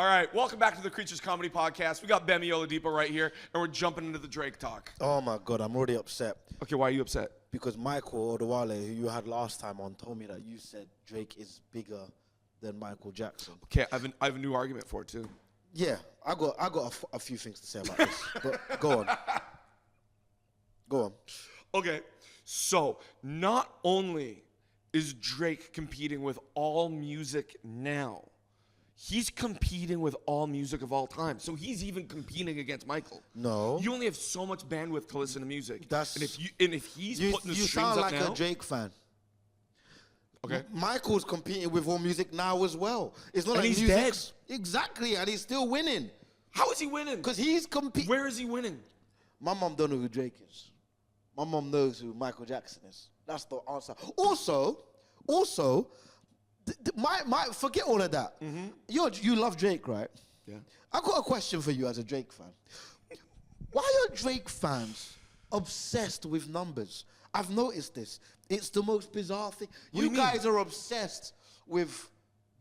All right, welcome back to the Creatures Comedy Podcast. We got Gbemi Oladipo right here, and we're jumping into the Drake talk. Oh my God, I'm already upset. Okay, why are you upset? Because Michael Odewale, who you had last time on, told me that you said Drake is bigger than Michael Jackson. Okay, I have a new argument for it too. Yeah, I got a few things to say about this, but go on. Go on. Okay, so not only is Drake competing with all music now, he's competing with all music of all time. So he's even competing against Michael. No. You only have so much bandwidth to listen to music. That's and if he's putting the you strings sound up like now, a Drake fan. Okay. Michael's competing with all music now as well. It's not And like he's music's exactly, and he's still winning How is he winning? because he's competing. Where is he winning? My mom don't know who Drake is. My mom knows who Michael Jackson is. That's the answer. Also, forget all of that. You love Drake, right? Yeah. I got a question for you as a Drake fan. Why are Drake fans obsessed with numbers? I've noticed this. It's the most bizarre thing. What do You you guys are obsessed with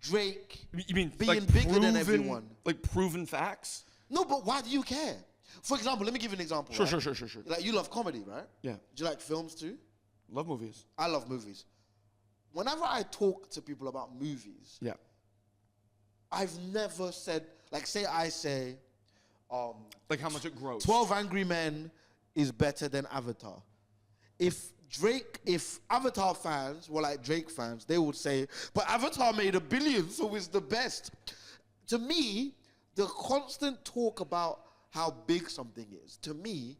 Drake You mean being like bigger than everyone. Like proven facts? No, but why do you care? For example, let me give you an example. Sure. right? Like, you love comedy, right? Yeah. Do you like films too? Love movies. I love movies. Whenever I talk to people about movies, Yeah. I've never said, like, I say, Like how much it grows. 12 Angry Men is better than Avatar. If Avatar fans were like Drake fans, they would say, but Avatar made $1 billion, so it's the best. To me, the constant talk about how big something is, to me,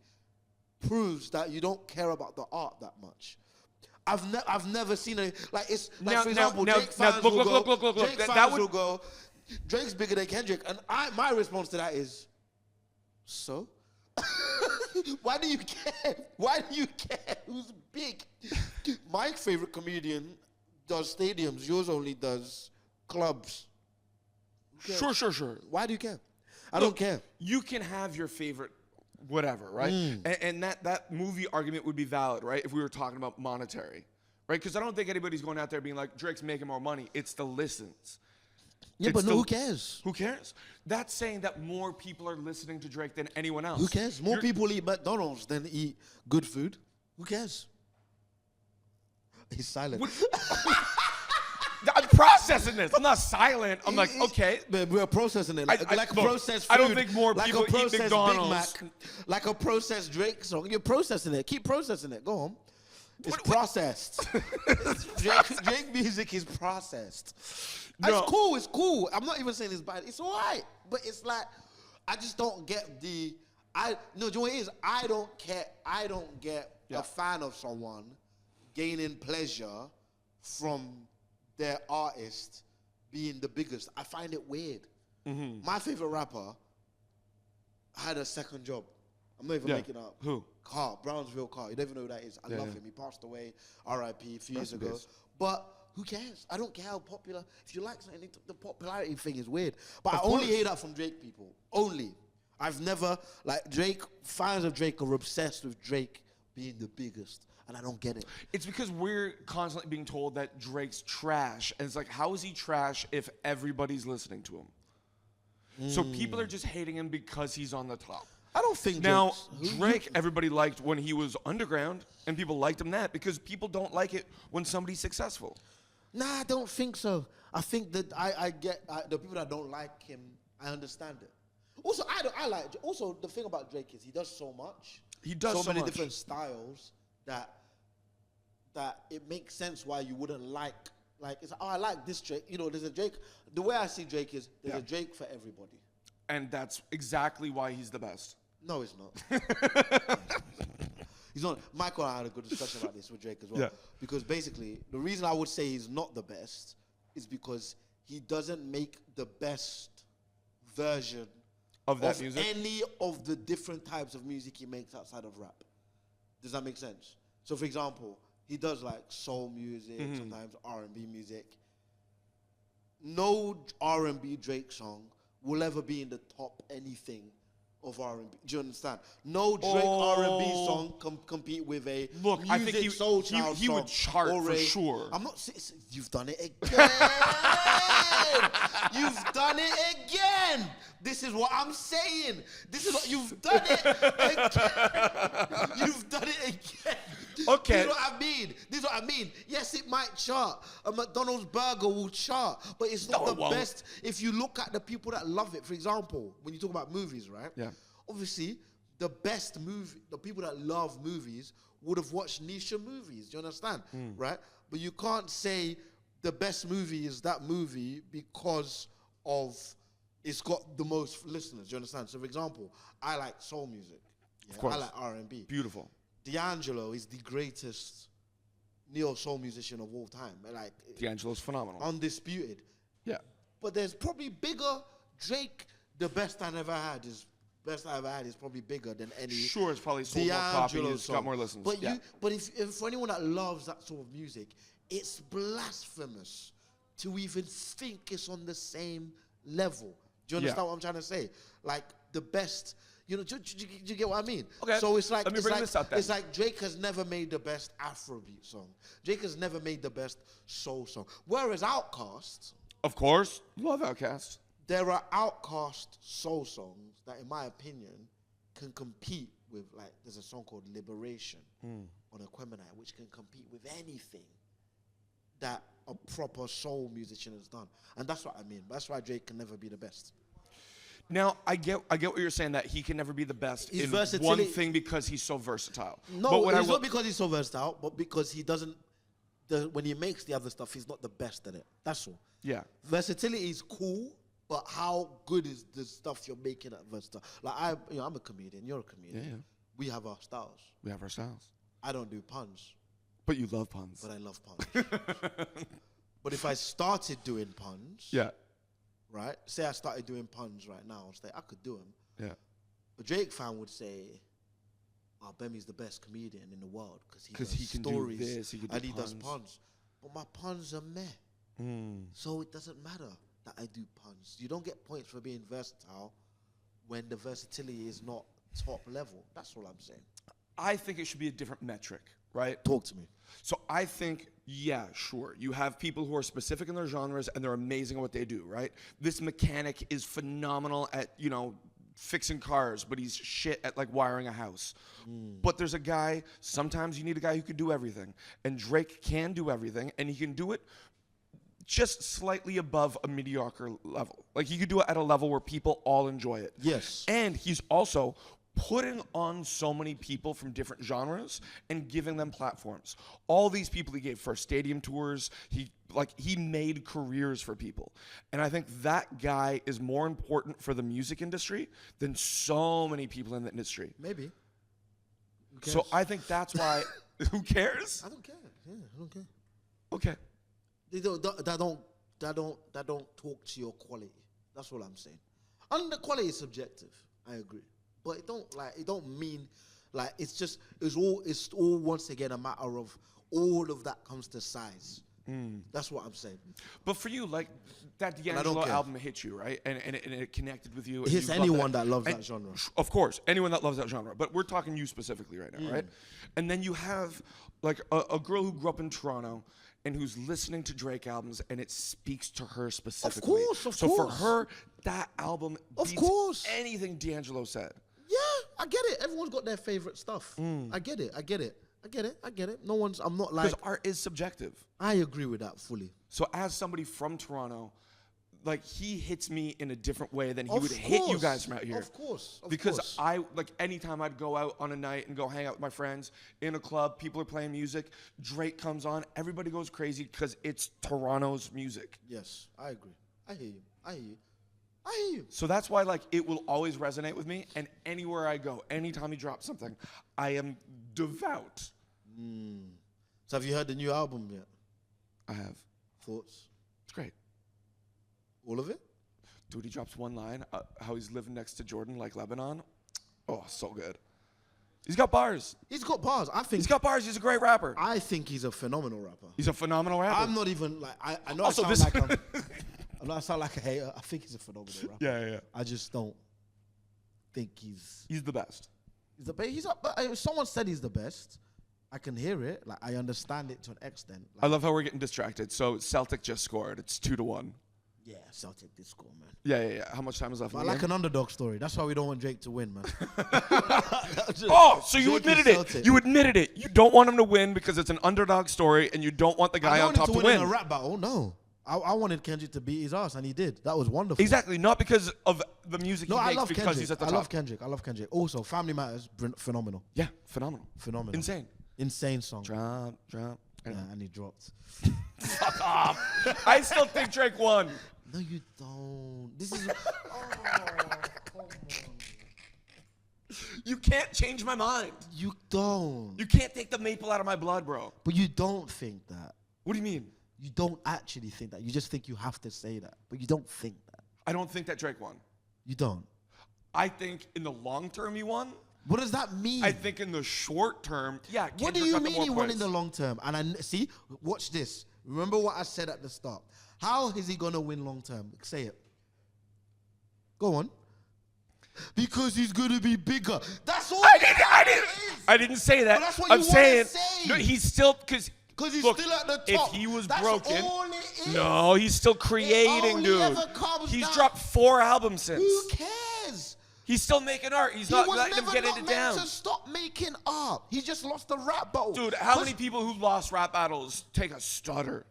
proves that you don't care about the art that much. I've never seen a, like, it's, like, for example, Drake fans will go, Drake fans will go, Drake's bigger than Kendrick, and my response to that is, so? Why do you care? Why do you care who's big? My favorite comedian does stadiums. Yours only does clubs. Sure. Why do you care? I don't care. You can have your favorite whatever, right? And that movie argument would be valid, right? If we were talking about monetary, right? Because I don't think anybody's going out there being like, Drake's making more money. It's the listens. Yeah, but who cares? Who cares? That's saying that more people are listening to Drake than anyone else. Who cares? More people eat McDonald's than eat good food. Who cares? He's silent. I'm processing this. I'm not silent. I'm like, okay. But we're processing it. Like look, processed food. I don't think more like people a processed eat McDonald's. Big Mac, like a processed Drake song. You're processing it. Keep processing it. Go on. It's processed. Drake music is processed. No. It's cool. I'm not even saying it's bad. It's all right. But it's like, I just don't get do you know what it is? I don't get a fan of someone gaining pleasure from their artist being the biggest. I find it weird. My favorite rapper had a second job. I'm not even making it up. Who? Brownsville Carr. You don't even know who that is. I love him. He passed away, R.I.P. a few years ago. Peace. But who cares? I don't care how popular. If you like something, the popularity thing is weird. But I only hear that from Drake people. Only. I've never, like, Drake, fans of Drake are obsessed with Drake being the biggest. And I don't get it. It's because we're constantly being told that Drake's trash. And it's like, how is he trash if everybody's listening to him? So people are just hating him because he's on the top. I don't think Now, Drake, everybody liked when he was underground, and people liked him that because people don't like it when somebody's successful. Nah, I don't think so. I think that I get the people that don't like him, I understand it. Also, also the thing about Drake is he does so much. He does so many much. different styles that it makes sense why you wouldn't like it's I like this Drake. You know, there's a Drake. The way I see Drake is there's a Drake for everybody. And that's exactly why he's the best. No, he's not. He's not. Michael and I had a good discussion about this with Drake as well. Yeah. Because basically, the reason I would say he's not the best is because he doesn't make the best version Of that music? any of the different types of music he makes outside of rap. Does that make sense? So, for example, he does like soul music, sometimes R&B music. No R&B Drake song will ever be in the top anything of R&B. Do you understand? No Drake R&B song compete with a Look, I think soul child he song would chart or for sure. I'm not. You've done it again. You've done it again. This is what I'm saying. This is what you've done it again. You've done it again. Okay. This is what I mean. This is what I mean. Yes, it might chart. A McDonald's burger will chart, but it's not No, it the won't. best. If you look at the people that love it, for example, when you talk about movies, right? Yeah. Obviously, the best movie, the people that love movies would have watched niche movies. Do you understand? Right? But you can't say the best movie is that movie because of it's got the most listeners. Do you understand? So, for example, I like soul music. Yeah? Of course. I like R&B. Beautiful. D'Angelo is the greatest neo-soul musician of all time. Like, D'Angelo's phenomenal. undisputed. Yeah. But there's probably bigger. Drake, the best I ever had is probably bigger than any. Sure, it's probably sold more D'Angelo copies, song. got more listens. But yeah. if for anyone that loves that sort of music, it's blasphemous to even think it's on the same level. Do you understand what I'm trying to say? Like the best, do you get what I mean? Okay. So it's like Let me bring this up then. It's like Drake has never made the best Afrobeat song. Drake has never made the best soul song. Whereas Outkast, Of course. Love Outkast. there are Outkast soul songs that, in my opinion, can compete with, like, there's a song called Liberation on Aquemini, which can compete with anything that a proper soul musician has done. And that's what I mean. That's why Drake can never be the best. Now, I get what you're saying, that he can never be the best His in versatility- one thing because he's so versatile. No, but what it's not because he's so versatile, but because he doesn't, when he makes the other stuff, he's not the best at it. That's all. Yeah. Versatility is cool, but how good is the stuff you're making at versatile? Like, I'm a comedian, you're a comedian. Yeah. We have our styles. We have our styles. I don't do puns, But you love puns. but I love puns. But if I started doing puns, Yeah. right? Say I started doing puns right now, I'll say I could do them. Yeah. A Drake fan would say, "Oh, Gbemi's the best comedian in the world because he 'Cause does he can do stories this, he can do and he does puns." puns." But my puns are meh, so it doesn't matter that I do puns. You don't get points for being versatile when the versatility is not top level. That's all I'm saying. I think it should be a different metric, right? Talk to me. So I think, yeah, sure. You have people who are specific in their genres and they're amazing at what they do, right? This mechanic is phenomenal at, fixing cars, but he's shit at like wiring a house. But there's a guy, sometimes you need a guy who can do everything. And Drake can do everything, and he can do it just slightly above a mediocre level. Like he could do it at a level where people all enjoy it. Yes. And he's also putting on so many people from different genres and giving them platforms. All these people he gave first stadium tours, he made careers for people. And I think that guy is more important for the music industry than so many people in the industry. Maybe. Who So cares? I think that's why who cares? I don't care. Yeah, I don't care. Okay. That don't talk to your quality. That's all I'm saying. And the quality is subjective. I agree, but it don't mean like it's all once again a matter of all of that comes to size. That's what I'm saying. But for you, like that I don't D'Angelo care. album hit you, right? And it connected with you. It hits you loved anyone that loves And that genre. Of course, anyone that loves that genre. But we're talking you specifically right now, right? And then you have like a girl who grew up in Toronto and who's listening to Drake albums, and it speaks to her specifically. Of so course. for her, that album Of beats course. anything D'Angelo said. Yeah, I get it. Everyone's got their favorite stuff. I get it. No one's. I'm not like. Because art is subjective. I agree with that fully. So as somebody from Toronto, like he hits me in a different way than he Of would hit you course. guys from out here. Of course. Because anytime I'd go out on a night and go hang out with my friends in a club, people are playing music, Drake comes on, everybody goes crazy because it's Toronto's music. Yes, I agree. I hear you. So that's why like it will always resonate with me, and anywhere I go, anytime he drops something, I am devout. So have you heard the new album yet? I have. Thoughts? It's great. All of it? Dude, he drops one line, how he's living next to Jordan like Lebanon. Oh, so good. He's got bars. He's got bars. He's got bars. He's a great rapper. I think he's a phenomenal rapper. He's a phenomenal rapper. I'm not even like I know Also, I this- sound like a hater. I think he's a phenomenal rapper. Yeah. I just don't think he's He's the best. the best. But if someone said he's the best, I can hear it. Like I understand it to an extent. I Like, love how we're getting distracted. So Celtic just scored. It's 2-1. Yeah, Celtic did score, man. Yeah. How much time is left? But in I the like game? an underdog story. That's why we don't want Drake to win, man. Oh, so you Drake is admitted it. Celtic. You admitted it. You don't want him to win because it's an underdog story, and you don't want the I guy don't on want him top to to win in win. a rap battle. No, I wanted Kendrick to beat his ass, and he did. That was wonderful. Exactly, not because of the music No, he I makes, love because Kendrick. he's at the I top. love Kendrick. Also, Family Matters, phenomenal. Yeah, phenomenal. Insane song. Drop. Yeah, and he dropped. Fuck off. I still think Drake won. No, you don't. This is. Come on. You can't change my mind. You don't. You can't take the maple out of my blood, bro. But you don't think that. What do you mean? You don't actually think that. You just think you have to say that. But you don't think that. I don't think that Drake won. You don't. I think in the long term he won. What does that mean? I think in the short term, yeah. What do Kendrick you got the mean more he won points. in the long term? And see, watch this. Remember what I said at the start. How is he gonna win long term? Say it. Go on. Because he's gonna be bigger. That's all. I didn't say that. But that's what I'm you wanna saying say. no, he's still because he's still at the top. If he was That's broken, all it is. no, he's still creating, only dude. ever comes He's down- dropped 4 albums since. Who cares? He's still making art. He's He not was letting them never get not it meant down. to stop making art. He just lost the rap battle. Dude, how many people who lost rap battles take a stutter?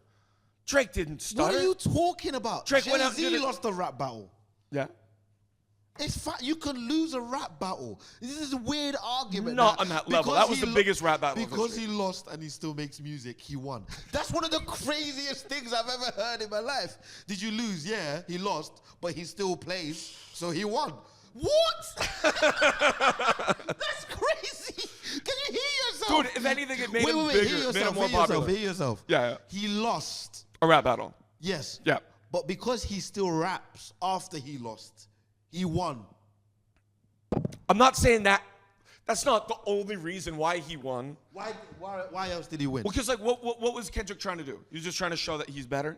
Drake didn't stutter. What are you talking about? Drake went out and Jay-Z did it. lost the rap battle. Yeah. It's fine. You can lose a rap battle. This is a weird argument. Not on that level. because That was he the biggest rap battle of Because history. he lost and he still makes music, he won. That's one of the craziest things I've ever heard in my life. Did you lose? Yeah, he lost, but he still plays, so he won. What? That's crazy. Can you hear yourself? Dude, if anything, it made him Wait, bigger. hear It made him yourself, more popular. hear yourself. Yeah. He lost. A rap battle. Yes. Yeah. But because he still raps after he lost, he won. I'm not saying that. That's not the only reason why he won. Why else did he win? Well, because like, what was Kendrick trying to do? He was just trying to show that he's better.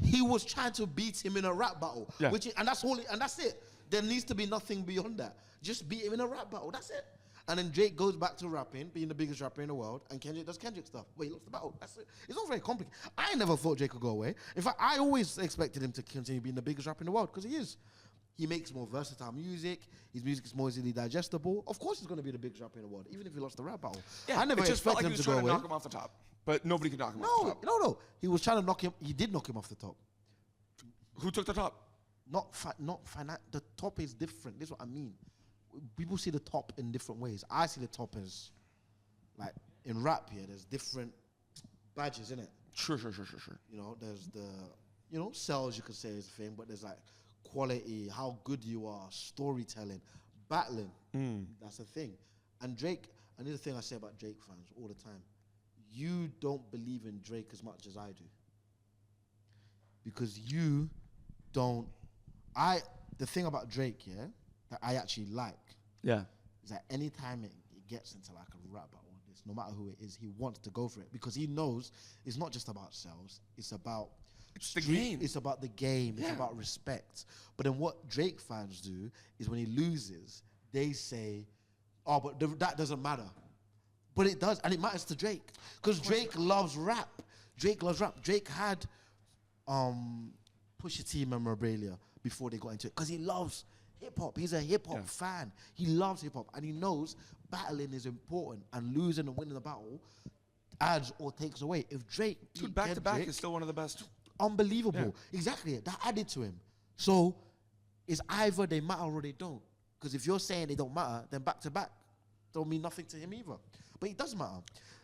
He was trying to beat him in a rap battle. Yeah. And that's it. There needs to be nothing beyond that. Just beat him in a rap battle. That's it. And then Drake goes back to rapping, being the biggest rapper in the world, and Kendrick does Kendrick stuff. But he lost the battle. That's it. It's not very complicated. I never thought Drake could go away. In fact, I always expected him to continue being the biggest rapper in the world, because he is. He makes more versatile music. His music is more easily digestible. Of course, he's going to be the biggest rapper in the world, even if he lost the rap battle. Yeah, I never it just felt expected like he him was to go trying to away. knock him off the top, but nobody could knock him off the top. No. He was trying to knock him. He did knock him off the top. Who took the top? Not the top is different. This is what I mean. People see the top in different ways. I see the top as, like, in rap here, there's different badges, in it. Sure. You know, there's the, sales, you could say, is a thing, but there's, like, quality, how good you are, storytelling, battling. That's a thing. And Drake, and this is the thing I say about Drake fans all the time. You don't believe in Drake as much as I do. Because you don't... The thing about Drake, that I actually like, Yeah. is that anytime it gets into like a rap battle, this, no matter who it is, he wants to go for it because he knows it's not just about sales, it's about the game. It's about the game, it's about respect. But then what Drake fans do is when he loses, they say, oh, but that doesn't matter. But it does, and it matters to Drake. Because Drake loves rap. Drake loves rap. Drake had Pusha T memorabilia before they got into it because he loves hip-hop. He's a hip-hop fan. He loves hip-hop, and he knows battling is important, and losing and winning the battle adds or takes away. If Drake Dude, back-to-back is still one of the best. Unbelievable. Yeah. Exactly. That added to him. So it's either they matter or they don't. Because if you're saying they don't matter, then back-to-back don't mean nothing to him either. But it does matter.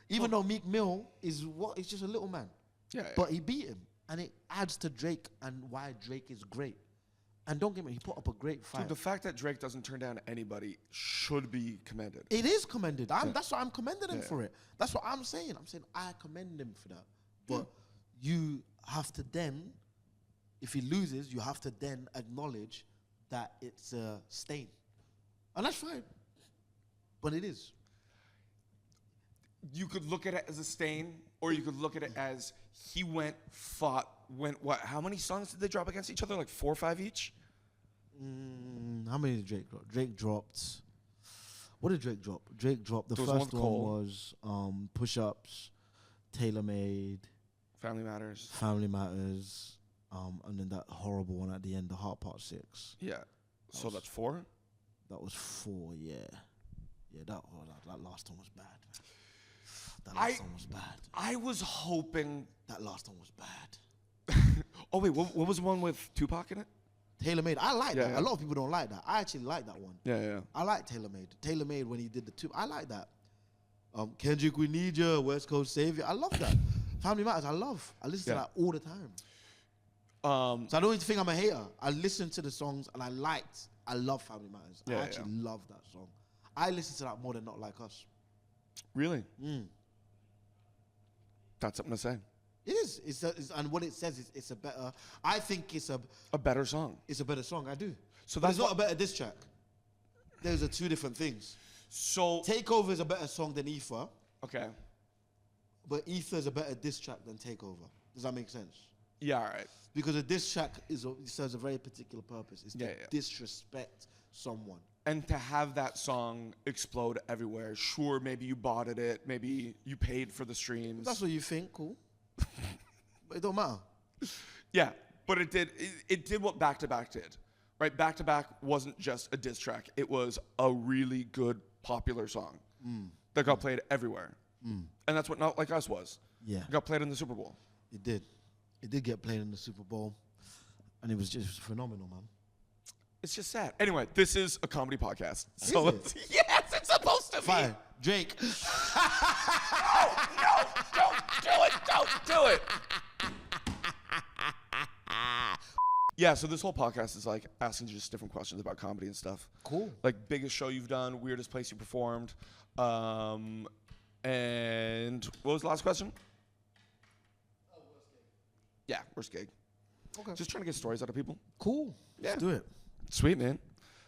Even though Meek Mill is he's just a little man. Yeah. But he beat him. And it adds to Drake and why Drake is great. And don't get me, he put up a great fight. Dude, the fact that Drake doesn't turn down anybody should be commended. It is commended. That's why I'm commending him for it. That's what I'm saying. I'm saying I commend him for that. But you have to then, if he loses, you have to then acknowledge that it's a stain. And that's fine. But it is. You could look at it as a stain, or you could look at it as he went what? How many songs did they drop against each other? Like 4 or 5 each? How many did Drake drop? Drake dropped... What did Drake drop? Drake dropped... The There first was one Cole. was Push-Ups, Tailor Made, Family Matters. Family Matters. And then that horrible one at the end, the Heart Part 6. Yeah. So that's 4? That was 4, yeah. Yeah, that last one was bad. That I- last one was bad. I was hoping. That last one was bad. Oh wait, what was the one with Tupac in it? Tailor Made. I like that. Yeah. A lot of people don't like that. I actually like that one. Yeah. I like Tailor Made. Tailor Made when he did the two. I like that. Kendrick, we need you. West Coast Savior. I love that. Family Matters. I listen to that all the time. So I don't even think I'm a hater. I listen to the songs and I love Family Matters. I actually love that song. I listen to that more than Not Like Us. Really? That's something to say. It is. And what it says is it's a better. I think it's a better song. It's a better song. I do. So But that's it's not a better diss track. Those are two different things. So Takeover is a better song than Ether, okay. but Ether is a better diss track than Takeover. Does that make sense? Yeah, all right. Because a diss track serves a very particular purpose. It's to Yeah. disrespect someone. And to have that song explode everywhere, sure, maybe you bought it, maybe you paid for the streams. That's what you think, cool. But it don't matter. Yeah, but it did what Back to Back did, right? Back to Back wasn't just a diss track; it was a really good popular song that got played everywhere, and that's what Not Like Us was. Yeah. It got played in the Super Bowl. It did. It did get played in the Super Bowl, and it was just phenomenal, man. It's just sad. Anyway, this is a comedy podcast, so it? let's, yes, it's supposed to be. Fine, Drake. No, don't do it. Yeah, so this whole podcast is like asking just different questions about comedy and stuff. Cool. Like biggest show you've done, weirdest place you performed, and what was the last question? Yeah, worst gig. Okay. Just trying to get stories out of people. Cool. Yeah. Let's do it. Sweet, man.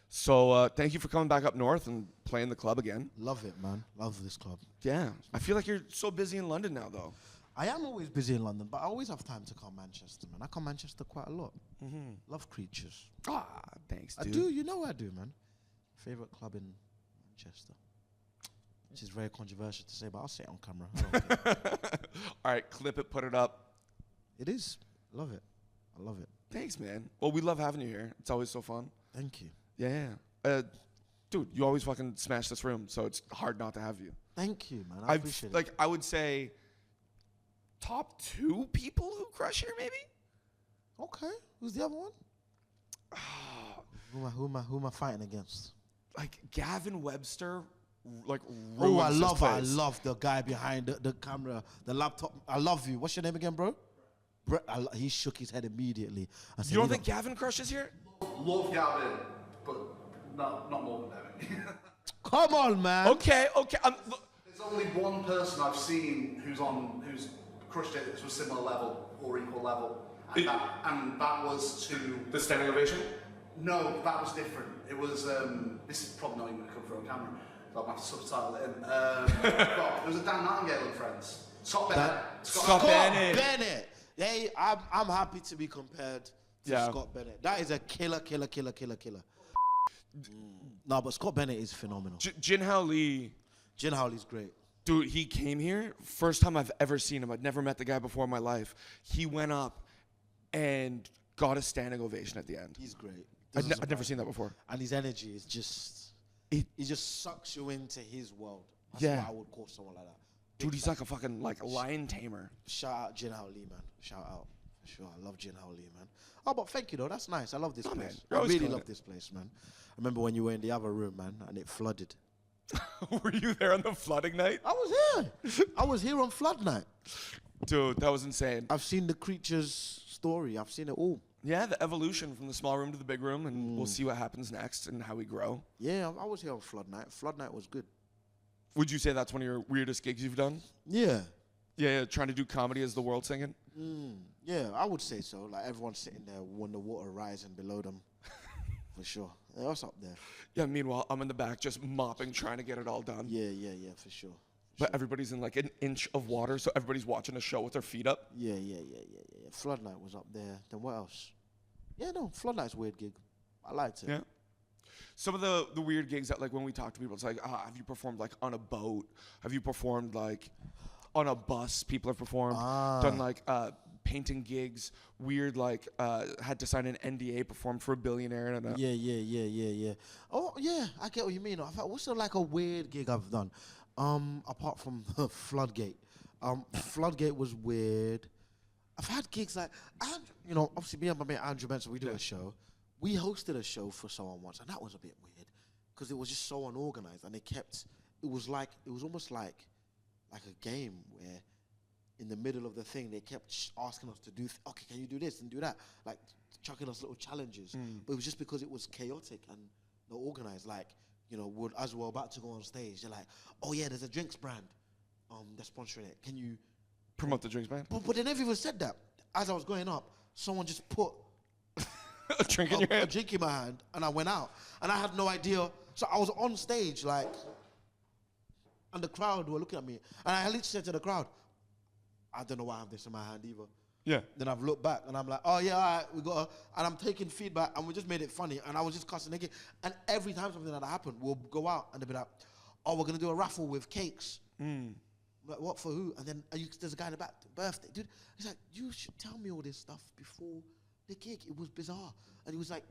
So thank you for coming back up north and playing the club again. Love it, man. Love this club. Yeah. I feel like you're so busy in London now, though. I am always busy in London, but I always have time to come Manchester, man. I come Manchester quite a lot. Love Creatures. Ah, thanks, dude. I do. You know I do, man. Favorite club in Manchester. Which is very controversial to say, but I'll say it on camera. I don't care. All right, clip it, put it up. It is. Love it. I love it. Thanks, man. Well, we love having you here. It's always so fun. Thank you. Yeah. Dude, you always fucking smash this room, so it's hard not to have you. Thank you, man. I appreciate it. I would say top 2 people who crush here, maybe? Okay. Who's the other one? Who am I fighting against? Like Gavin Webster, like Oh, I ruins this place. love the guy behind the camera, the laptop. I love you. What's your name again, bro? He shook his head immediately. I said, You don't think Gavin crushes here? Love Gavin, but not more than Derek. Come on, man. Okay. There's only one person I've seen who's crushed it to a similar level or equal level, and that was to The standing ovation? no, that was different. It was this is probably not even going to come through on camera. So I'm going to have to subtitle it in. But it was a Dan Nightingale and Friends. Scott Bennett. Scott Bennett. Bennett. Hey, I'm happy to be compared to Scott Bennett. That is a killer. No, but Scott Bennett is phenomenal. Jin Hao Lee. Jin Howley's great. Dude, he came here. First time I've ever seen him. I'd never met the guy before in my life. He went up and got a standing ovation at the end. He's great. I'd never seen that before. And his energy is just, he just sucks you into his world. That's Yeah. what I would call someone like that. Dude, he's like a fucking lion tamer. Shout out Jin Howley, man. Shout out. For sure. I love Jin Howley, man. Oh, but thank you, though. That's nice. I love this man. place. You're I always really killing love it. this place, man. I remember when you were in the other room, man, and it flooded. Were you there on the flooding night? I was here. I was here on flood night. Dude, that was insane. I've seen the creature's story. I've seen it all. Yeah, the evolution from the small room to the big room, and we'll see what happens next and how we grow. Yeah, I was here on flood night. Flood night was good. Would you say that's one of your weirdest gigs you've done? Yeah. Yeah, trying to do comedy as the world singing? Yeah, I would say so. Like everyone's sitting there when the water rising below them. For sure. Yeah, what's up there? Yeah, meanwhile, I'm in the back just mopping, trying to get it all done. Yeah, for sure. But everybody's in like an inch of water, so everybody's watching a show with their feet up. Yeah. Flood night was up there. Then what else? Yeah, no, flood night's a weird gig. I liked it. Yeah. Some of the weird gigs that like when we talk to people, it's like, have you performed like on a boat? Have you performed like on a bus? People have performed. Done like painting gigs, weird like had to sign an NDA, performed for a billionaire. And Yeah. Oh yeah, I get what you mean. What's like a weird gig I've done? Apart from Floodgate. Floodgate was weird. I've had gigs like, obviously me and my mate Andrew Benson, we do a show. We hosted a show for someone once, and that was a bit weird because it was just so unorganized, and it was almost like a game where in the middle of the thing they kept asking us to do, okay, can you do this and do that, like chucking us little challenges. But it was just because it was chaotic and not organized. Like, as we're about to go on stage, they're like, oh yeah, there's a drinks brand that's sponsoring it. Can you promote the drinks brand? But they never even said that. As I was going up, someone just put a drink in your hand? A drink in my hand, and I went out. And I had no idea. So I was on stage, like, and the crowd were looking at me. And I literally said to the crowd, I don't know why I have this in my hand either. Yeah. Then I've looked back, and I'm like, oh, yeah, all right, and I'm taking feedback, and we just made it funny. And I was just cussing again. And every time something like that happened, we'll go out, and they'll be like, oh, we're going to do a raffle with cakes. Like, what, for who? And then there's a guy in the back, birthday. Dude, he's like, you should tell me all this stuff before the gig. It was bizarre. And it was like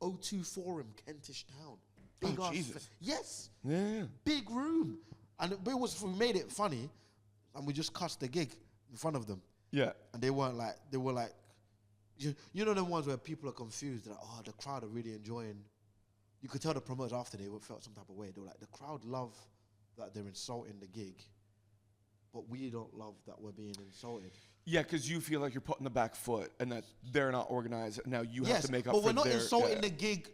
O2 Forum, Kentish Town. Big ass Jesus. Yes. Yeah. Big room. And we made it funny, and we just cussed the gig in front of them. Yeah. And they were like, you know them ones where people are confused. They're like, oh, the crowd are really enjoying. You could tell the promoters after they felt some type of way. They were like, the crowd love that they're insulting the gig, but we don't love that we're being insulted. Yeah, because you feel like you're putting the back foot and that they're not organized. Now you have to make up for but we're not their, insulting the gig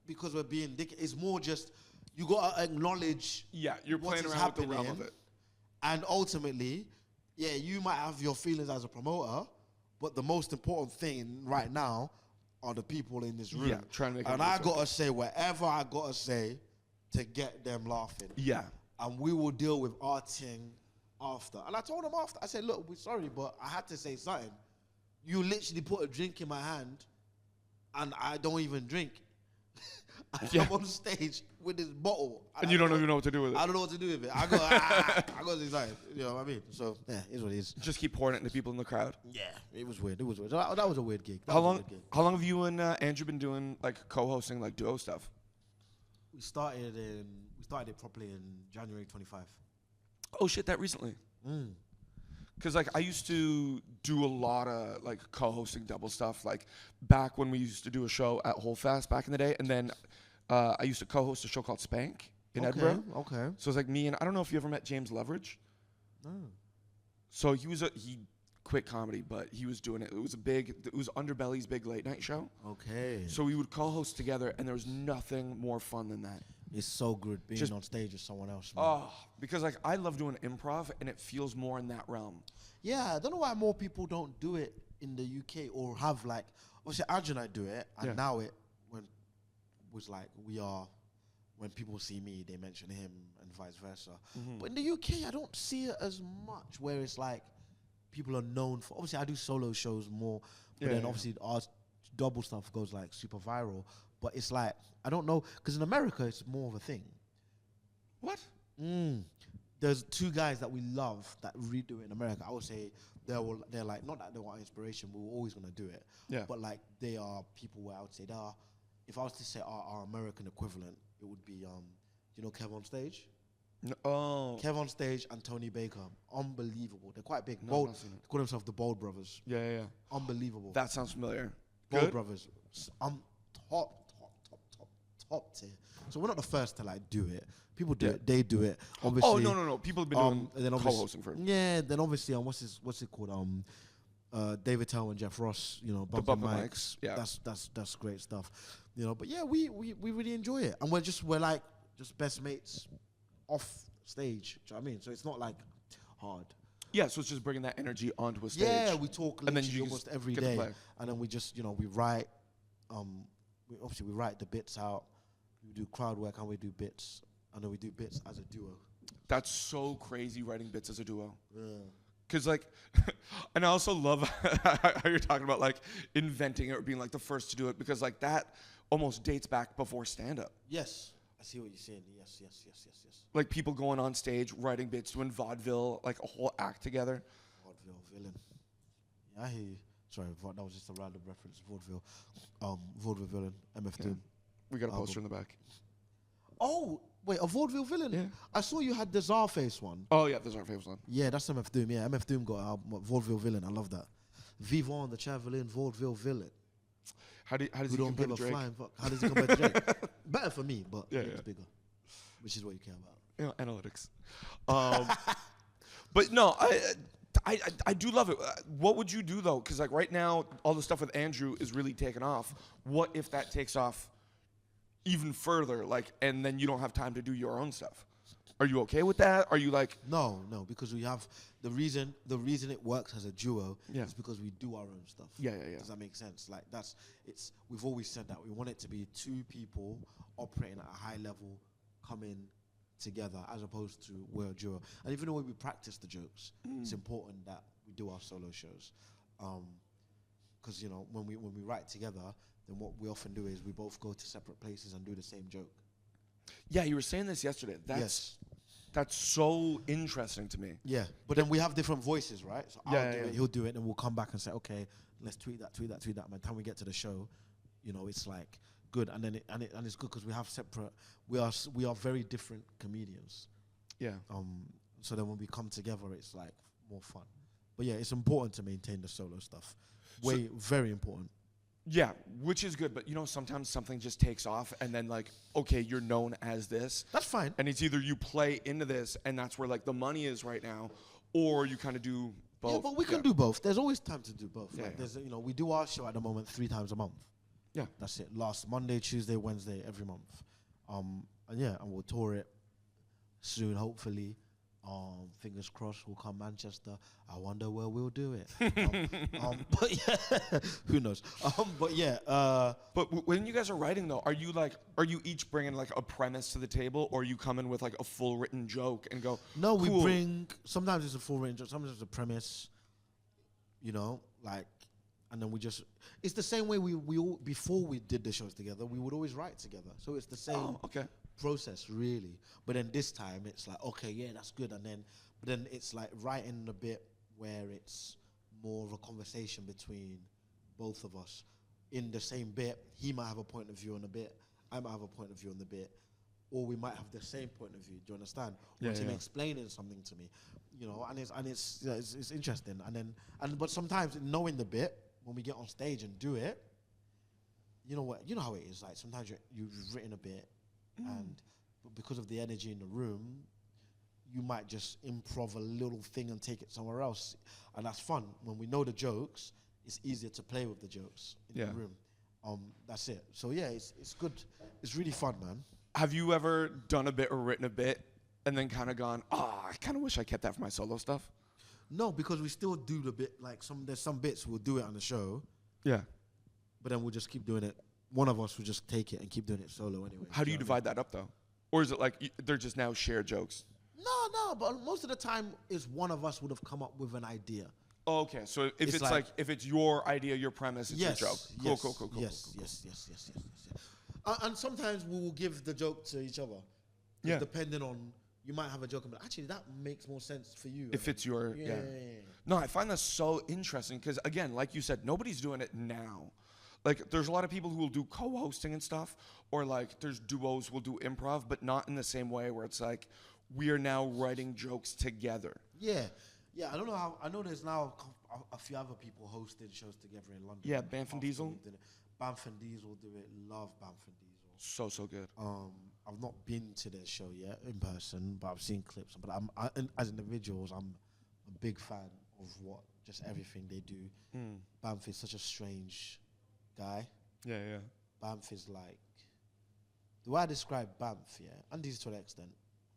because we're being dick. It's more just you got to acknowledge you're what playing is around with the realm happening, of it. And ultimately, you might have your feelings as a promoter, but the most important thing right now are the people in this room. Yeah, trying to make and I got to say whatever I got to say to get them laughing. Yeah. And we will deal with our thing after. And I told him after, I said, look, we're sorry, but I had to say something. You literally put a drink in my hand, and I don't even drink. I'm on stage with this bottle. And you don't even know what to do with it. I don't know what to do with it. I got to say something. You know what I mean? So, yeah, it is what it is. Just keep pouring it into people in the crowd. Yeah, it was weird. So that was a weird gig. How long have you and Andrew been doing, like, co-hosting, like, duo stuff? We started it properly in January 25. Oh shit, that recently. Because like I used to do a lot of like co-hosting double stuff, like back when we used to do a show at Whole Fast back in the day, and then I used to co-host a show called Spank in Edinburgh. Okay. So it's like me and I don't know if you ever met James Leverage. No. So he quit comedy, but he was doing it. It was Underbelly's big late night show. Okay. So we would co-host together, and there was nothing more fun than that. It's so good being Just on stage with someone else, man. Oh, because like I love doing improv, and it feels more in that realm. Yeah, I don't know why more people don't do it in the UK or have like, obviously Andrew and I do it, and now it was like when people see me, they mention him and vice versa. But in the UK, I don't see it as much where it's like people are known for, obviously I do solo shows more, but then obviously our double stuff goes like super viral. But it's like, I don't know, because in America, it's more of a thing. What? There's two guys that we love that redo it in America. I would say they're like, not that they want inspiration, we were always going to do it. Yeah. But like, they are people where I would say they are, if I was to say our American equivalent, it would be, you know Kev on Stage? No, oh. Kev on Stage and Tony Baker. Unbelievable. They're quite big. No, Bold, they call themselves the Bold Brothers. Yeah. Unbelievable. That sounds familiar. Bold Good? Brothers. Top tier. So we're not the first to like do it. People do it. They do it. Obviously. Oh no. People have been doing co-hosting for it. Yeah. Then obviously what's it called? David Tell and Jeff Ross. You know, Bump Mics. Yeah. That's great stuff. You know, but yeah, we really enjoy it, and we're like best mates off stage. Do you know what I mean? So it's not like hard. Yeah, so it's just bringing that energy onto a stage. Yeah, we talk and then literally almost every day, and then we just we write. We write the bits out. We do crowd work and we do bits, and then we do bits as a duo. That's so crazy, writing bits as a duo. Yeah. Cause like, and I also love how you're talking about like inventing it or being like the first to do it, because like that almost dates back before stand-up. Yes, I see what you're saying. Yes. Like people going on stage, writing bits, doing vaudeville, like a whole act together. Vaudeville villain. Yeah, I hear you. Sorry, that was just a random reference. Vaudeville. Vaudeville villain, MF Doom. We got a Album. poster in the back. Oh, wait, a vaudeville villain? Yeah. I saw you had the Czarface one. Oh yeah, that's our favorite one. Yeah, that's MF Doom. Yeah, MF Doom got an album, vaudeville villain. I love that. Vivant the Traveling Vaudeville Villain. How does Who he don't compare give to a Drake? flying fuck. How does he compare to Drake? Better for me, but Yeah, Drake's yeah. bigger, which is what you care about. Analytics. But no, I do love it. What would you do though? Because like right now, all the stuff with Andrew is really taking off. What if that takes off even further? Like, and then you don't have time to do your own stuff. Are you okay with that? Are you like? No, because we have the reason it works as a duo Yeah. is because we do our own stuff. Yeah. Does that make sense? Like we've always said that we want it to be two people operating at a high level, coming together as opposed to we're a duo. And even when we practice the jokes, it's important that we do our solo shows, because you know when we write together, then what we often do is we both go to separate places and do the same joke. Yeah, you were saying this yesterday. That's so interesting to me. Yeah, but then we have different voices, right? So I'll do Yeah. it, he'll do it, and we'll come back and say, okay, let's tweet that. By the time we get to the show, you know, it's like good, and then it's good because we have separate. We are very different comedians. Yeah. So then when we come together, it's like more fun. But yeah, it's important to maintain the solo stuff. Very important. Yeah, which is good, but you know, sometimes something just takes off, and then like, okay, you're known as this. That's fine. And it's either you play into this, and that's where like the money is right now, or you kind of do both. Yeah, but we can do both. There's always time to do both. Yeah, Like yeah. there's, you know, we do our show at the moment 3 times a month. Yeah. That's it. Last Monday, Tuesday, Wednesday, every month. And we'll tour it soon, hopefully. Fingers crossed, we'll come Manchester. I wonder where we'll do it. But yeah, who knows? But yeah, But when you guys are writing though, are you each bringing like a premise to the table, or you come in with like a full written joke and go? no, we cool. bring. Sometimes it's a full range. Sometimes it's a premise. You know, like, and then we just. It's the same way we all before we did the shows together. We would always write together. So it's the same. Oh, okay. Process really, but then this time it's like, okay, yeah, that's good, but then it's like writing a bit where it's more of a conversation between both of us in the same bit. He might have a point of view on a bit, I might have a point of view on the bit, or we might have the same point of view. Do you understand? Yeah, Or him yeah. explaining something to me, you know, and it's interesting, but sometimes knowing the bit when we get on stage and do it, you know how it is. Like sometimes you've written a bit. But because of the energy in the room, you might just improv a little thing and take it somewhere else, and that's fun. When we know the jokes, it's easier to play with the jokes in the room. That's it. So yeah, it's good. It's really fun, man. Have you ever done a bit or written a bit and then kind of gone, I kind of wish I kept that for my solo stuff? No, because we still do the bit. Like there's some bits we'll do it on the show, Yeah. but then we'll just keep doing it. One of us will just take it and keep doing it solo anyway. How do you know what divide that up though? Or is it like they're just now shared jokes? I mean? No, but most of the time is one of us would have come up with an idea. Oh, okay, so if It's it's like- like if it's your idea, your premise, it's your joke. Cool. Yes. And sometimes we will give the joke to each other. 'Cause Yeah. Depending on, you might have a joke and be like, actually, that makes more sense for you. If it's your yeah. No, I find that so interesting because again, like you said, nobody's doing it now. Like there's a lot of people who will do co-hosting and stuff, or like there's duos will do improv, but not in the same way where it's like we are now writing jokes together. Yeah. I don't know how. I know there's now a few other people hosting shows together in London. Yeah, Banff and After Diesel. we did it. Banff and Diesel do it. Love Banff and Diesel. So good. I've not been to their show yet in person, but I've seen clips. But as individuals, I'm a big fan of just everything they do. Banff is such a strange guy. Yeah. Banff is like, the way I describe Banff, yeah, and these to an extent,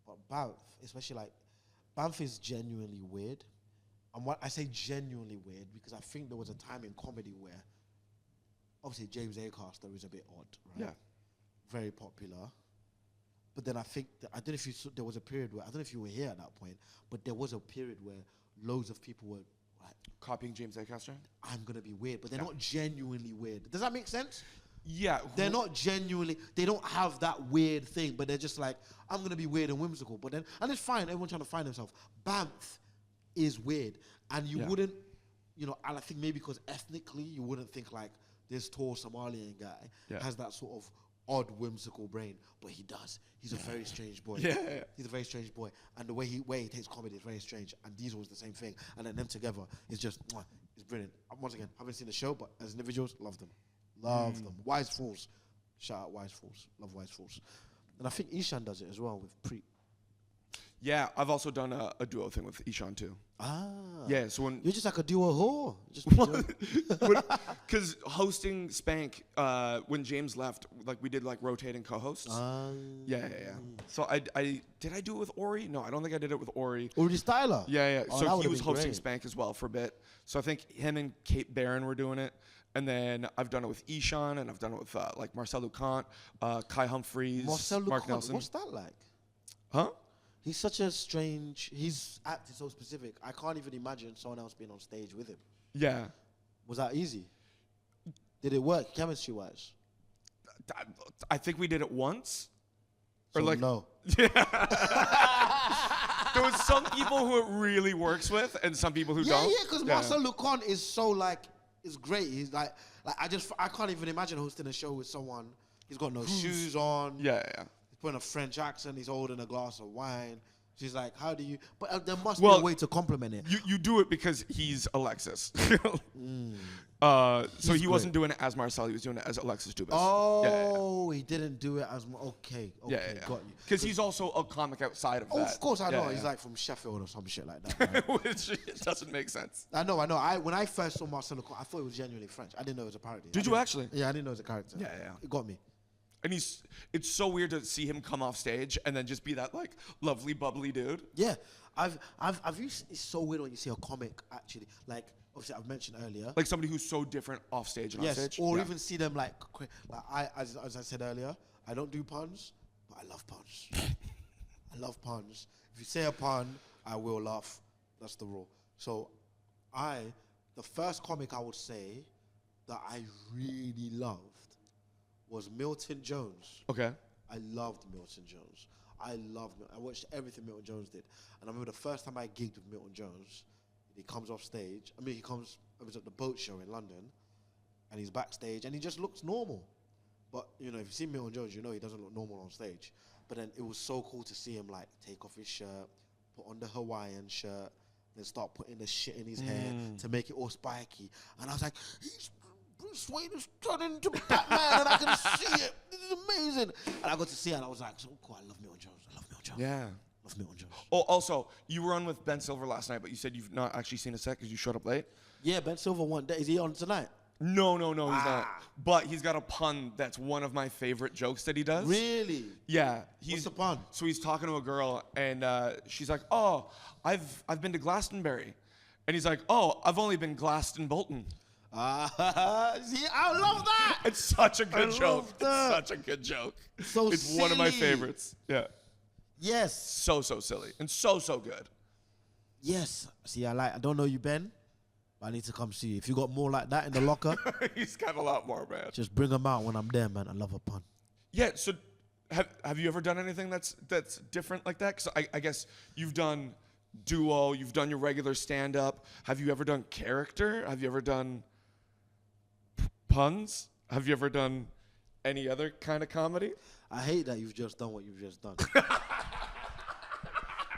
but Banff, especially like, Banff is genuinely weird. And what I say genuinely weird because I think there was a time in comedy where, obviously James Acaster is a bit odd, right? Yeah. Very popular. But then I think, I don't know if you saw, there was a period where, I don't know if you were here at that point, but there was a period where loads of people were like, Copying James Acaster? I'm going to be weird, but they're not genuinely weird. Does that make sense? Yeah. They're not genuinely, they don't have that weird thing, but they're just like, I'm going to be weird and whimsical. But then, and it's fine, everyone's trying to find themselves. Banff is weird. And you Yeah. wouldn't, you know, and I think maybe because ethnically you wouldn't think like this tall Somalian guy has that sort of odd, whimsical brain, but he does. He's a very strange boy. Yeah. He's a very strange boy, and the way he takes comedy is very strange. And Diesel is the same thing, and then them together is just it's brilliant. Once again, haven't seen the show, but as individuals, love them, them. Wise Fools, shout out Wise Fools, love Wise Fools, and I think Ishan does it as well with Preet. Yeah, I've also done a duo thing with Ishan too. Yeah, so when You're just like a duo whore. because hosting Spank, when James left, like we did like rotating co-hosts. Yeah. So I did I do it with Ori? No, I don't think I did it with Ori. Uri Styler. Yeah. Oh, So that he would've was been hosting great. Spank as well for a bit. So I think him and Kate Barron were doing it. And then I've done it with Ishan, and I've done it with like Marcel Lucant, Kai Humphreys, Marcel Mark Lucant, Nelson. what's that like? Huh? He's such a strange. His act is so specific. I can't even imagine someone else being on stage with him. Yeah. Was that easy? Did it work chemistry-wise? I think we did it once. So Or like no. There was some people who it really works with, and some people who don't. Yeah, because Marcel Lucant is so like, it's great. He's like I can't even imagine hosting a show with someone. He's got no shoes on. Yeah. He's putting a French accent. He's holding a glass of wine. She's like, how do you? But there must be Well, a way to compliment it. You do it because he's Alexis. So he wasn't doing it as Marcel. He was doing it as Alexis Dubas. Oh, he didn't do it as okay. Yeah. Got you. Because he's also a comic outside of that. Of course, I know. Yeah. He's like from Sheffield or some shit like that. Right? Which doesn't make sense. I know. When I first saw Marcel Lucant, I thought it was genuinely French. I didn't know it was a parody. Did you actually? Yeah, I didn't know it was a character. Yeah. It got me. And it's so weird to see him come off stage and then just be that like lovely, bubbly dude. Yeah, I've used. It's so weird when you see a comic actually. Like obviously I've mentioned earlier. Like somebody who's so different off stage and on stage. Or even see them like as I said earlier. I don't do puns, but I love puns. I love puns. If you say a pun, I will laugh. That's the rule. So, the first comic I would say that I really loved was Milton Jones. Okay. I loved Milton Jones. I watched everything Milton Jones did. And I remember the first time I gigged with Milton Jones, he comes off stage. I was at the boat show in London, and he's backstage, and he just looks normal. But, you know, if you see Milton Jones, you know he doesn't look normal on stage. But then it was so cool to see him, like, take off his shirt, put on the Hawaiian shirt, then start putting the shit in his hair to make it all spiky. And I was like, Bruce Wayne is turning into Batman, and I can see it. This is amazing. And I got to see it, and I was like, so cool. I love Milton Jones. Yeah. Love Milton Jones. Oh, also, you were on with Ben Silver last night, but you said you've not actually seen a set because you showed up late. Yeah, Ben Silver one day. Is he on tonight? No, he's not. But he's got a pun that's one of my favorite jokes that he does. Really? Yeah. What's the pun? So he's talking to a girl, and she's like, "Oh, I've been to Glastonbury," and he's like, "Oh, I've only been Glaston Bolton." See, I love that. It's such a good joke. love that. It's such a good joke. So it's one of my silly. favorites. Yeah. Yes. So silly and so good. Yes. See, I don't know you, Ben, but I need to come see you. If you got more like that in the locker, He's got a lot more, man. just bring them out when I'm there, man. I love a pun. Yeah. So, have you ever done anything that's different like that? Because I guess you've done duo, you've done your regular stand up. Have you ever done character? Have you ever done puns? Have you ever done any other kind of comedy? I hate that you've just done what you've just done.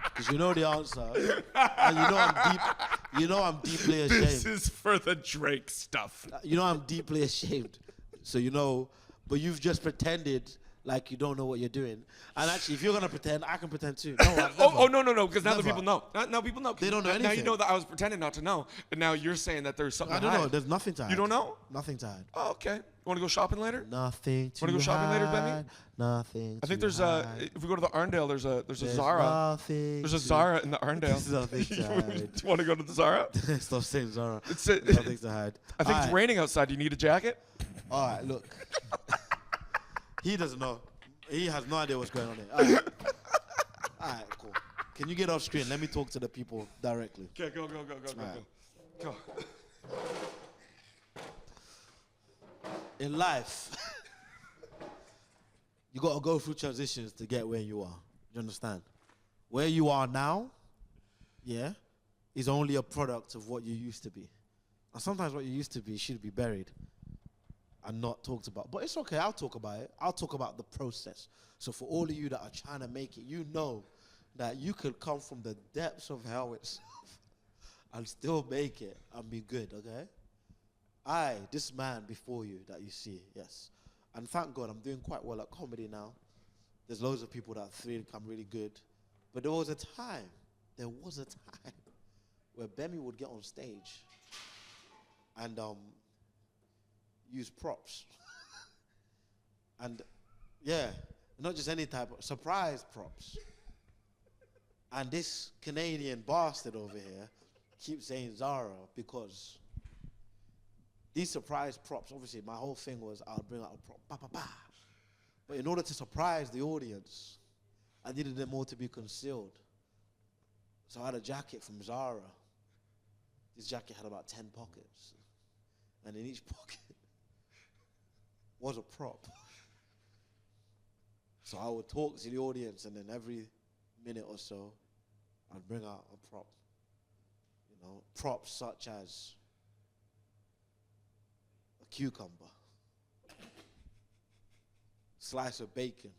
Because you know the answer, and you know I'm deeply ashamed. This is for the Drake stuff. You know I'm deeply ashamed. So you know, but you've just pretended like you don't know what you're doing. And actually, if you're gonna pretend, I can pretend too. No, I've never. No, because now the Never. people know. Now people know. They don't know Now you anything. know that I was pretending not to know, and now you're saying that there's something I to don't know. hide. There's nothing to hide. You don't know? Nothing to hide. Oh, okay. You want to go shopping later? Nothing to Wanna go shopping later, hide. Gbemi? Nothing. I think to there's hide. if we go to the Arndale, there's a There's Zara. Nothing. There's a to- Zara in the Arndale. There's nothing to hide. Do you want to go to the Zara? Stop saying Zara. It's There's nothing to hide. I think it's Alright. raining outside. Do you need a jacket? All right, look. He doesn't know. He has no idea what's going on here. All right. All right, cool. Can you get off screen? Let me talk to the people directly. Okay, go. Go. In life, you got to go through transitions to get where you are. You understand? Where you are now, yeah, is only a product of what you used to be. And sometimes what you used to be should be buried and not talked about. But it's okay, I'll talk about it. I'll talk about the process. So for all of you that are trying to make it, you know that you could come from the depths of hell itself and still make it and be good, okay? This man before you that you see, yes. And thank God I'm doing quite well at comedy now. There's loads of people that think I'm really good. But there was a time where Gbemi would get on stage and use props. And yeah, not just any type of surprise props. And this Canadian bastard over here keeps saying Zara because these surprise props, obviously my whole thing was I'll bring out a prop, ba, ba, ba. But in order to surprise the audience, I needed them all to be concealed. So I had a jacket from Zara. This jacket had about 10 pockets. And in each pocket was a prop. So I would talk to the audience, and then every minute or so, I'd bring out a prop. You know, props such as a cucumber, slice of bacon,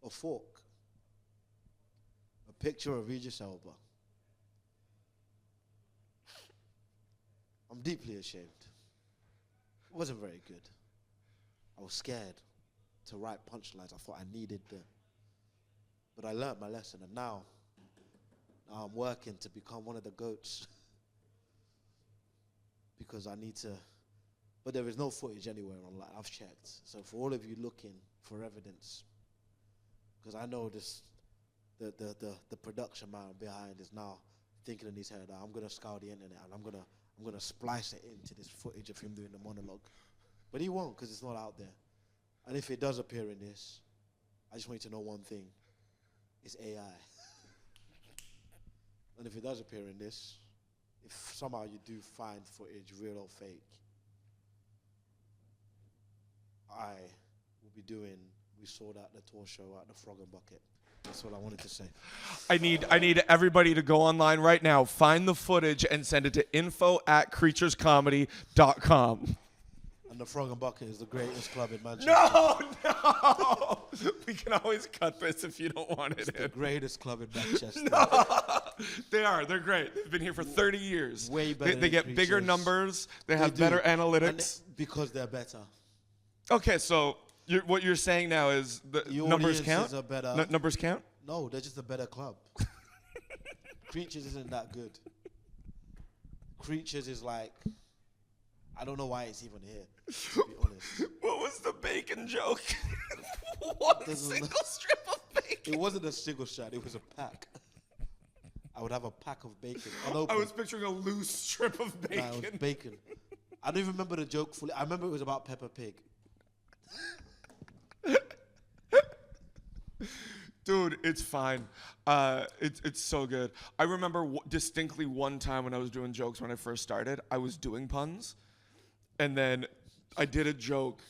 a fork, a picture of Regis Elba. I'm deeply ashamed. It wasn't very good. I was scared to write punchlines. I thought I needed them. But I learned my lesson, and now I'm working to become one of the GOATs. Because I need to, but there is no footage anywhere online. I've checked. So for all of you looking for evidence, because I know this, the production man behind is now thinking in his head, I'm gonna scour the internet and I'm gonna splice it into this footage of him doing the monologue. But he won't, because it's not out there. And if it does appear in this, I just want you to know one thing. It's AI. And if it does appear in this, if somehow you do find footage, real or fake, I will be doing, we saw that the tour show at the Frog and Bucket. That's what I wanted to say. I need everybody to go online right now, find the footage, and send it to info@creaturescomedy.com. And the Frog and Bucket is the greatest club in Manchester. No! We can always cut this if you don't want it It's the in. greatest club in Manchester. No! They're great. They've been here for 30 years. Way better They than get bigger Creatures. numbers. They They have do. better And analytics. because they're better. Okay, so what you're saying now is the numbers count? Audiences are better. Numbers count? No, they're just a better club. Creatures isn't that good. Creatures is like, I don't know why it's even here, to be honest. What was the bacon joke? One Doesn't single matter. strip of bacon. It wasn't a single shot, it was a pack. I would have a pack of bacon I unopened. was picturing a loose strip of Nah, it was bacon. bacon. I don't even remember the joke fully. I remember it was about Peppa Pig. Dude, it's fine. It's so good. I remember distinctly one time when I was doing jokes when I first started, I was doing puns, and then I did a joke,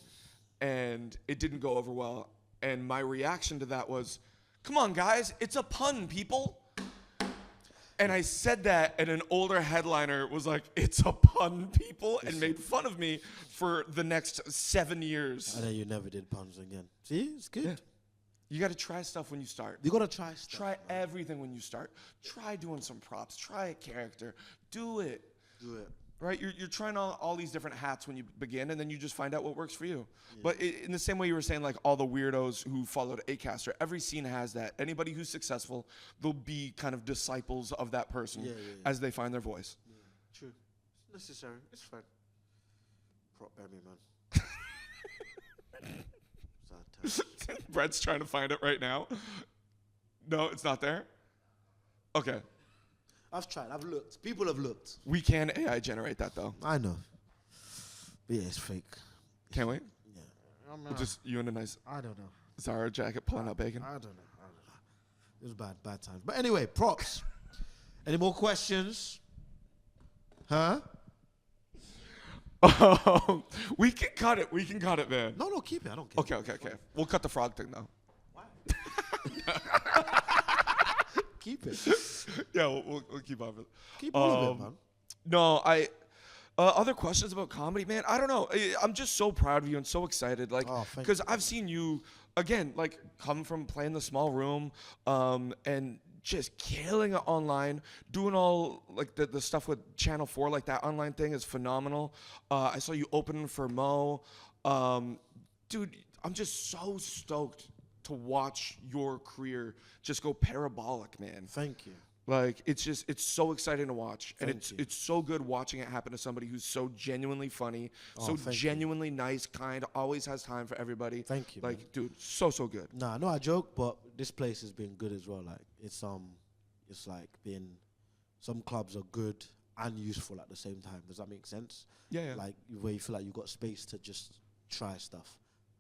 and it didn't go over well. And my reaction to that was, "Come on, guys, it's a pun, people." And I said that, and an older headliner was like, "It's a pun, people," and made fun of me for the next 7 years. And then you never did puns again. See, it's good. Yeah. You got to try stuff when you start. You gotta try stuff. Try everything when you start. Try doing some props. Try a character. Do it. Do it. Right? You're trying all these different hats when you begin, and then you just find out what works for you. Yeah. But in the same way you were saying, like all the weirdos who followed Acaster, every scene has that. Anybody who's successful, they'll be kind of disciples of that person as they find their voice. Yeah. True. It's necessary. It's fun. Prop Gbemi, man. Brett's trying to find it right now. No, it's not there? Okay. I've tried. I've looked. People have looked. We can AI generate that, though. I know. But yeah, it's fake. Can't we? Yeah. Just you in a nice I don't know. Zara jacket pulling out bacon. I don't know. It was bad times. But anyway, props. Any more questions? Huh? We can cut it. We can cut it, man. No, keep it. I don't care. Okay. We'll cut the frog thing, though. Keep it. Yeah, we'll keep on. Keep all of it, man. No, other questions about comedy, man? I don't know. I'm just so proud of you and so excited, like, Oh, thank because you. I've seen you again, like, come from playing the small room, and just killing it online, doing all like the stuff with Channel 4, like that online thing is phenomenal. I saw you opening for Mo, dude. I'm just so stoked to watch your career just go parabolic, man. Thank you. Like it's so exciting to watch, and Thank you. it's so good watching it happen to somebody who's so genuinely funny, so thank you. genuinely nice, kind, always has time for everybody. Thank you, Like, man. dude, so good. Nah, no, I joke, but this place has been good as well. Like it's like been some clubs are good and useful at the same time. Does that make sense? Yeah. Like where you feel like you got space to just try stuff,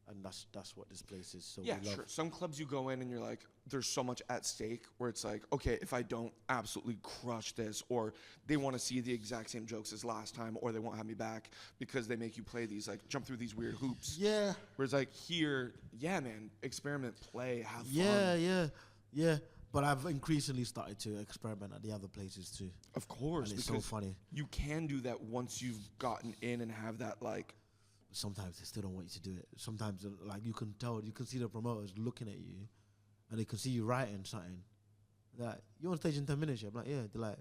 and that's what this place is. So Yeah, we love. sure. Some clubs you go in and you're like, there's so much at stake where it's like, okay, if I don't absolutely crush this, or they want to see the exact same jokes as last time, or they won't have me back because they make you play these, like, jump through these weird hoops. Yeah. Whereas, like, here, yeah, man, experiment, play, have Yeah, fun. yeah. But I've increasingly started to experiment at the other places too. Of course, And it's so because funny. you can do that once you've gotten in and have that, like, Sometimes they still don't want you to do it. Sometimes, like, you can tell, you can see the promoters looking at you, and they can see you writing something. They're like, you're on stage in 10 minutes, yeah? I'm like, yeah. They're like,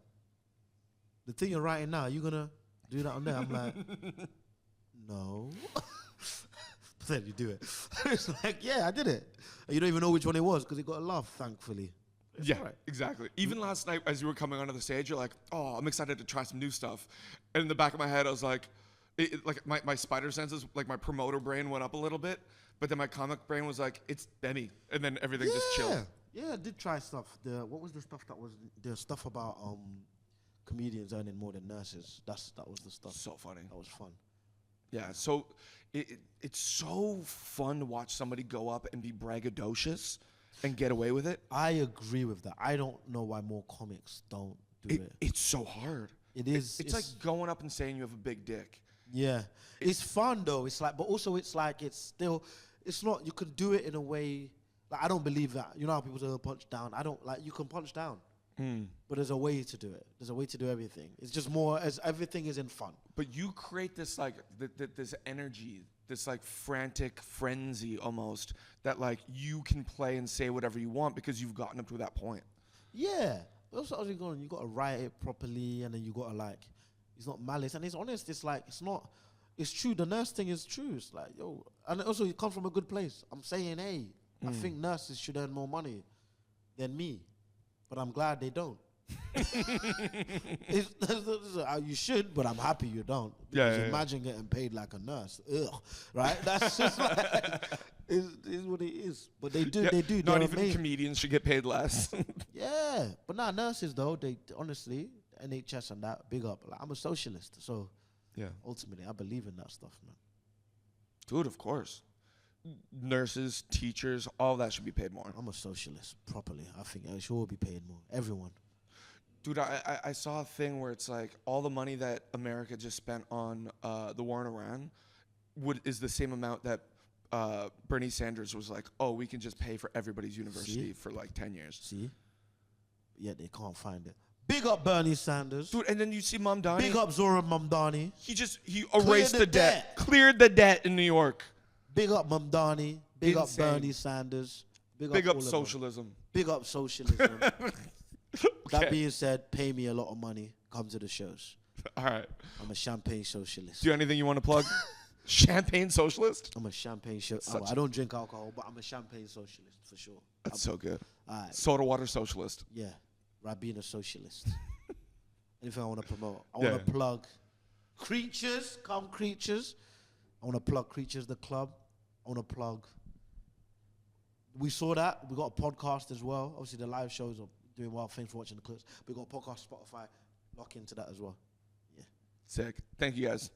the thing you're writing now, you gonna do that on there? I'm like, no. But then you do it. It's like, yeah, I did it. And you don't even know which one it was because it got a laugh, thankfully. It's yeah, all right. exactly. Even last night, as you were coming onto the stage, you're like, "Oh, I'm excited to try some new stuff." And in the back of my head, I was like, like my spider senses, like my promoter brain went up a little bit, but then my comic brain was like, "It's Gbemi," and then everything just chilled. Yeah, I did try stuff. What was the stuff that was the stuff about comedians earning more than nurses? That was the stuff. So funny. That was fun. Yeah. So it's so fun to watch somebody go up and be braggadocious and get away with it. I agree with that. I don't know why more comics don't do it. It's so hard. It is. It's like going up and saying you have a big dick. Yeah, it's fun though. It's like, but also it's like it's still. It's not. You can do it in a way. Like I don't believe that. You know how people say punch down. I don't like. You can punch down, but there's a way to do it. There's a way to do everything. It's just more as everything is in fun. But you create this like this energy, this like frantic frenzy almost that like you can play and say whatever you want because you've gotten up to that point. Yeah, that's what I was going. You got to write it properly, and then you got to like. It's not malice, and it's honest. It's like it's not. It's true. The nurse thing is true. It's like yo, and also you come from a good place. I'm saying, hey, I think nurses should earn more money than me, but I'm glad they don't. You should, but I'm happy you don't. Because imagine getting paid like a nurse. Ugh, right? That's just like is what it is. But they do. Yeah, They do. Not they're even amazing. comedians should get paid less. Yeah, but not nurses though. They honestly, NHS and that, big up. Like, I'm a socialist, so Yeah. ultimately, I believe in that stuff, man. Dude, of course. Nurses, teachers, all that should be paid more. I'm a socialist properly. I think I should all be paid more. Everyone. Dude, I saw a thing where it's like all the money that America just spent on the war in Iran is the same amount that Bernie Sanders was like, oh, we can just pay for everybody's university for like 10 years. See? Yeah, they can't find it. Big up Bernie Sanders. Dude, and then you see Mamdani. Big up Zora Mamdani. He erased the the debt. Cleared the debt in New York. Big up Mamdani. Big Insane. up Bernie Sanders. Big all up of them. socialism. Big up socialism. That Okay. being said, pay me a lot of money. Come to the shows. All right. I'm a champagne socialist. Do you have anything you want to plug? Champagne socialist? I'm a champagne Such I don't drink alcohol, but I'm a champagne socialist for sure. That's so good. All right. Soda water socialist. Yeah. Right, being a socialist. Anything I want to promote? I want Yeah. to plug Creatures. Come Creatures. I want to plug Creatures the club. I want to plug. We saw that. We got a podcast as well. Obviously, the live shows are doing well. Thanks for watching the clips. We got a podcast, Spotify. Lock into that as well. Sick. Thank you guys.